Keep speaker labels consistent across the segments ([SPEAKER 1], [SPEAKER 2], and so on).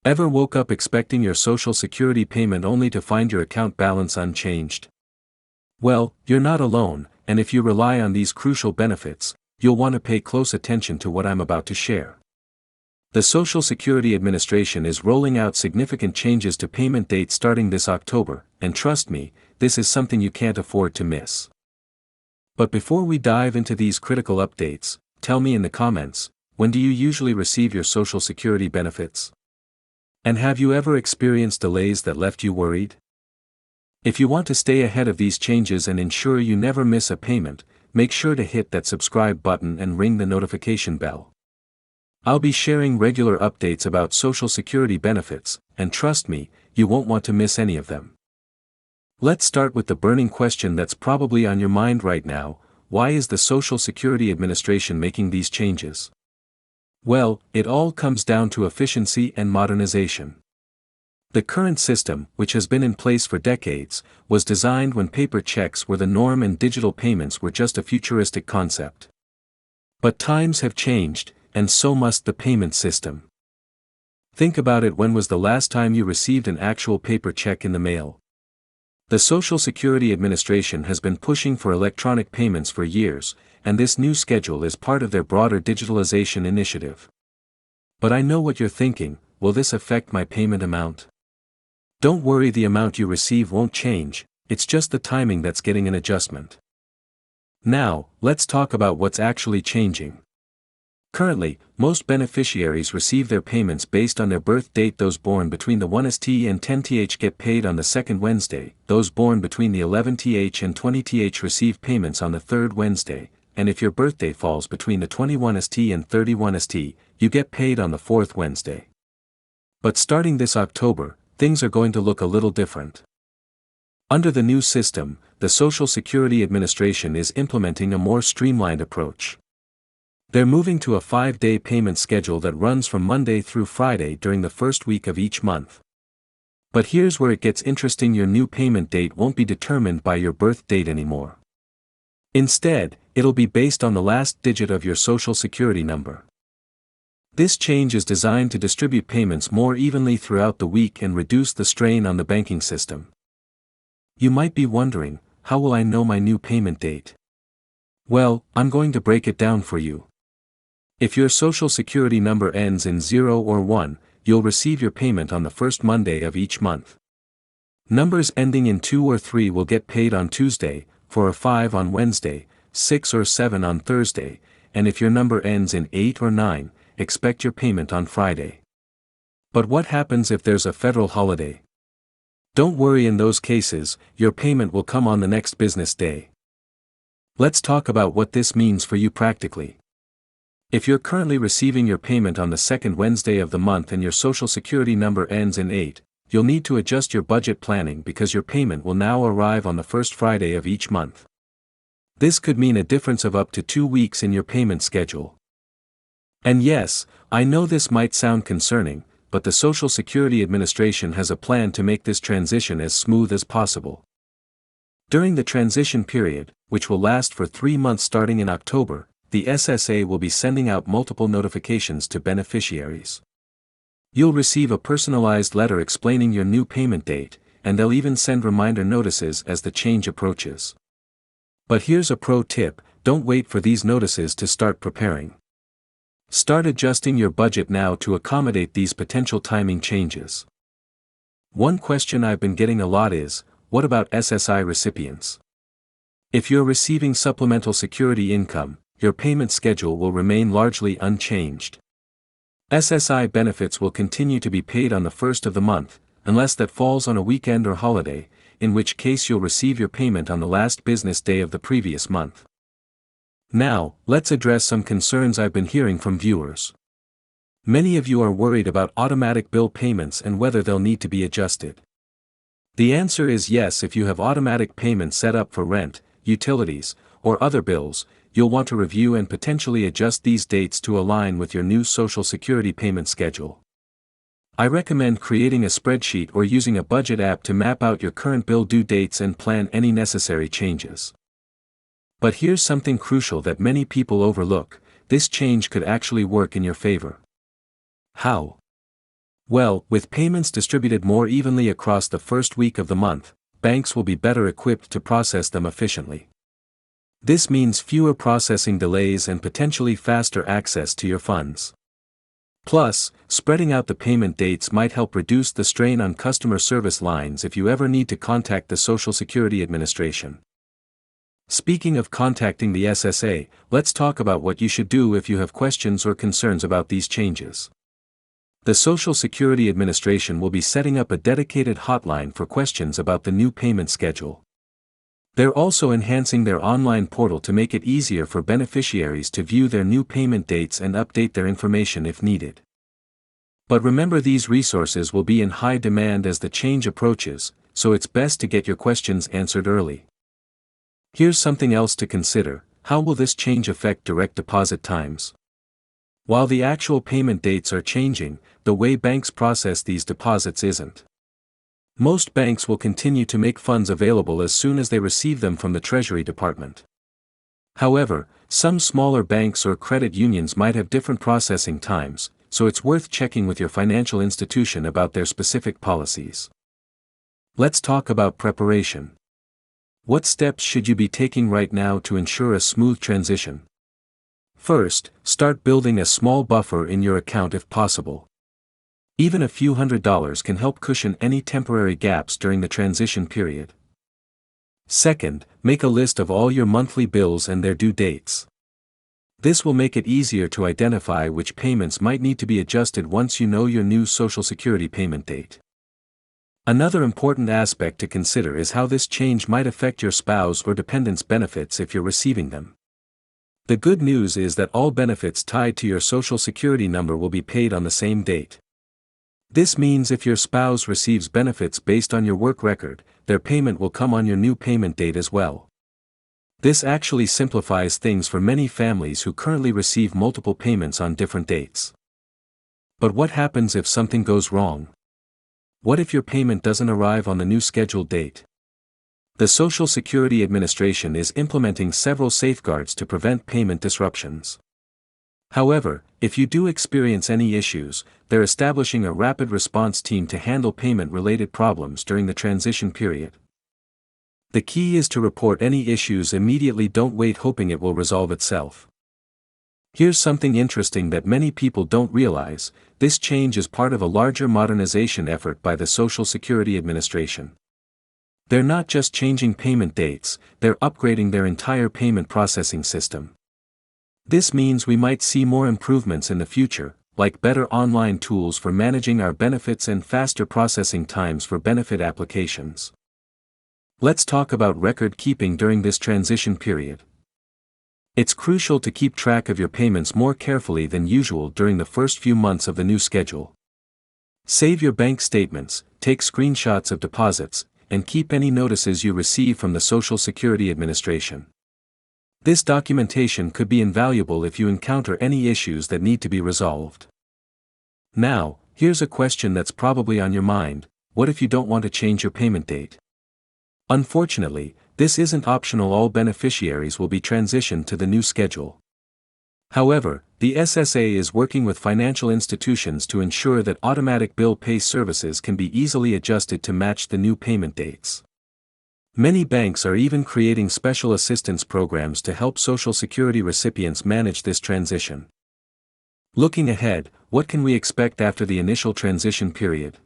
[SPEAKER 1] Ever woke up expecting your Social Security payment only to find your account balance unchanged? Well, you're not alone, and if you rely on these crucial benefits, you'll want to pay close attention to what I'm about to share. The Social Security Administration is rolling out significant changes to payment dates starting this October, and trust me, this is something you can't afford to miss. But before we dive into these critical updates, tell me in the comments, when do you usually receive your Social Security benefits? And have you ever experienced delays that left you worried? If you want to stay ahead of these changes and ensure you never miss a payment, make sure to hit that subscribe button and ring the notification bell. I'll be sharing regular updates about Social Security benefits, and trust me, you won't want to miss any of them. Let's start with the burning question that's probably on your mind right now: why is the Social Security Administration making these changes? Well, it all comes down to efficiency and modernization. The current system, which has been in place for decades, was designed when paper checks were the norm and digital payments were just a futuristic concept. But times have changed, and so must the payment system. Think about it: when was the last time you received an actual paper check in the mail? The Social Security Administration has been pushing for electronic payments for years, and this new schedule is part of their broader digitalization initiative. But I know what you're thinking: will this affect my payment amount? Don't worry, the amount you receive won't change, it's just the timing that's getting an adjustment. Now, let's talk about what's actually changing. Currently, most beneficiaries receive their payments based on their birth date. Those born between the 1st and 10th get paid on the second Wednesday, those born between the 11th and 20th receive payments on the third Wednesday, and if your birthday falls between the 21st and 31st, you get paid on the fourth Wednesday. But starting this October, things are going to look a little different. Under the new system, the Social Security Administration is implementing a more streamlined approach. They're moving to a 5-day payment schedule that runs from Monday through Friday during the first week of each month. But here's where it gets interesting: your new payment date won't be determined by your birth date anymore. Instead, it'll be based on the last digit of your Social Security number. This change is designed to distribute payments more evenly throughout the week and reduce the strain on the banking system. You might be wondering, how will I know my new payment date? Well, I'm going to break it down for you. If your Social Security number ends in 0 or 1, you'll receive your payment on the first Monday of each month. Numbers ending in 2 or 3 will get paid on Tuesday, 4 or 5 on Wednesday, 6 or 7 on Thursday, and if your number ends in 8 or 9, expect your payment on Friday. But what happens if there's a federal holiday? Don't worry, in those cases, your payment will come on the next business day. Let's talk about what this means for you practically. If you're currently receiving your payment on the second Wednesday of the month and your Social Security number ends in 8, you'll need to adjust your budget planning because your payment will now arrive on the first Friday of each month. This could mean a difference of up to 2 weeks in your payment schedule. And yes, I know this might sound concerning, but the Social Security Administration has a plan to make this transition as smooth as possible. During the transition period, which will last for 3 months starting in October, the SSA will be sending out multiple notifications to beneficiaries. You'll receive a personalized letter explaining your new payment date, and they'll even send reminder notices as the change approaches. But here's a pro tip: don't wait for these notices to start preparing. Start adjusting your budget now to accommodate these potential timing changes. One question I've been getting a lot is, what about SSI recipients? If you're receiving supplemental security income, your payment schedule will remain largely unchanged. SSI benefits will continue to be paid on the first of the month, unless that falls on a weekend or holiday, in which case you'll receive your payment on the last business day of the previous month. Now, let's address some concerns I've been hearing from viewers. Many of you are worried about automatic bill payments and whether they'll need to be adjusted. The answer is yes. If you have automatic payments set up for rent, utilities, or other bills, you'll want to review and potentially adjust these dates to align with your new Social Security payment schedule. I recommend creating a spreadsheet or using a budget app to map out your current bill due dates and plan any necessary changes. But here's something crucial that many people overlook: this change could actually work in your favor. How? Well, with payments distributed more evenly across the first week of the month, banks will be better equipped to process them efficiently. This means fewer processing delays and potentially faster access to your funds. Plus, spreading out the payment dates might help reduce the strain on customer service lines if you ever need to contact the Social Security Administration. Speaking of contacting the SSA, let's talk about what you should do if you have questions or concerns about these changes. The Social Security Administration will be setting up a dedicated hotline for questions about the new payment schedule. They're also enhancing their online portal to make it easier for beneficiaries to view their new payment dates and update their information if needed. But remember, these resources will be in high demand as the change approaches, so it's best to get your questions answered early. Here's something else to consider: how will this change affect direct deposit times? While the actual payment dates are changing, the way banks process these deposits isn't. Most banks will continue to make funds available as soon as they receive them from the Treasury Department. However, some smaller banks or credit unions might have different processing times, so it's worth checking with your financial institution about their specific policies. Let's talk about preparation. What steps should you be taking right now to ensure a smooth transition? First, start building a small buffer in your account if possible. Even a few $100s can help cushion any temporary gaps during the transition period. Second, make a list of all your monthly bills and their due dates. This will make it easier to identify which payments might need to be adjusted once you know your new Social Security payment date. Another important aspect to consider is how this change might affect your spouse or dependent's benefits if you're receiving them. The good news is that all benefits tied to your Social Security number will be paid on the same date. This means if your spouse receives benefits based on your work record, their payment will come on your new payment date as well. This actually simplifies things for many families who currently receive multiple payments on different dates. But what happens if something goes wrong? What if your payment doesn't arrive on the new scheduled date? The Social Security Administration is implementing several safeguards to prevent payment disruptions. However, if you do experience any issues, they're establishing a rapid response team to handle payment-related problems during the transition period. The key is to report any issues immediately. Don't wait hoping it will resolve itself. Here's something interesting that many people don't realize: this change is part of a larger modernization effort by the Social Security Administration. They're not just changing payment dates, they're upgrading their entire payment processing system. This means we might see more improvements in the future, like better online tools for managing our benefits and faster processing times for benefit applications. Let's talk about record keeping during this transition period. It's crucial to keep track of your payments more carefully than usual during the first few months of the new schedule. Save your bank statements, take screenshots of deposits, and keep any notices you receive from the Social Security Administration. This documentation could be invaluable if you encounter any issues that need to be resolved. Now, here's a question that's probably on your mind: what if you don't want to change your payment date? Unfortunately, this isn't optional. All beneficiaries will be transitioned to the new schedule. However, the SSA is working with financial institutions to ensure that automatic bill pay services can be easily adjusted to match the new payment dates. Many banks are even creating special assistance programs to help Social Security recipients manage this transition. Looking ahead, what can we expect after the initial transition period?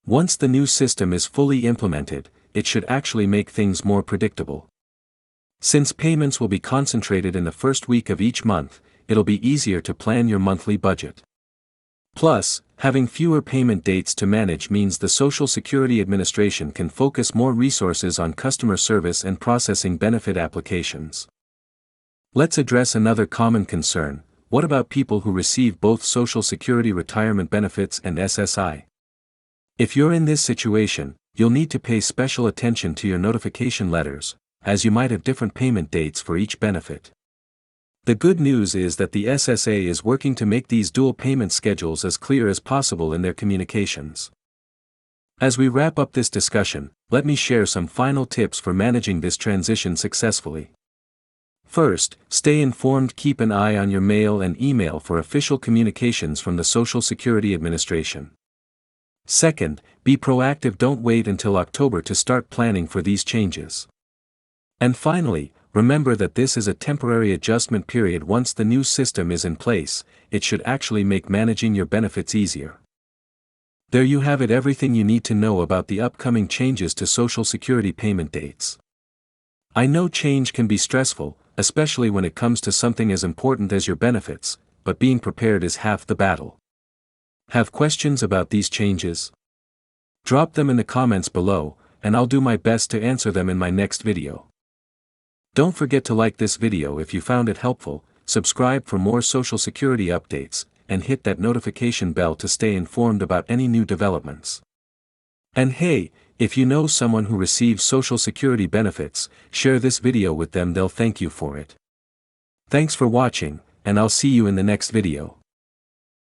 [SPEAKER 1] Once the new system is fully implemented, it should actually make things more predictable. Since payments will be concentrated in the first week of each month, it'll be easier to plan your monthly budget. Plus, having fewer payment dates to manage means the Social Security Administration can focus more resources on customer service and processing benefit applications. Let's address another common concern: what about people who receive both Social Security retirement benefits and SSI? If you're in this situation, you'll need to pay special attention to your notification letters, as you might have different payment dates for each benefit. The good news is that the SSA is working to make these dual payment schedules as clear as possible in their communications. As we wrap up this discussion, let me share some final tips for managing this transition successfully. First, stay informed. Keep an eye on your mail and email for official communications from the Social Security Administration. Second, be proactive, don't wait until October to start planning for these changes. And finally, remember that this is a temporary adjustment period. Once the new system is in place, it should actually make managing your benefits easier. There you have it, everything you need to know about the upcoming changes to Social Security payment dates. I know change can be stressful, especially when it comes to something as important as your benefits, but being prepared is half the battle. Have questions about these changes? Drop them in the comments below, and I'll do my best to answer them in my next video. Don't forget to like this video if you found it helpful, subscribe for more Social Security updates, and hit that notification bell to stay informed about any new developments. And hey, if you know someone who receives Social Security benefits, share this video with them, they'll thank you for it. Thanks for watching, and I'll see you in the next video.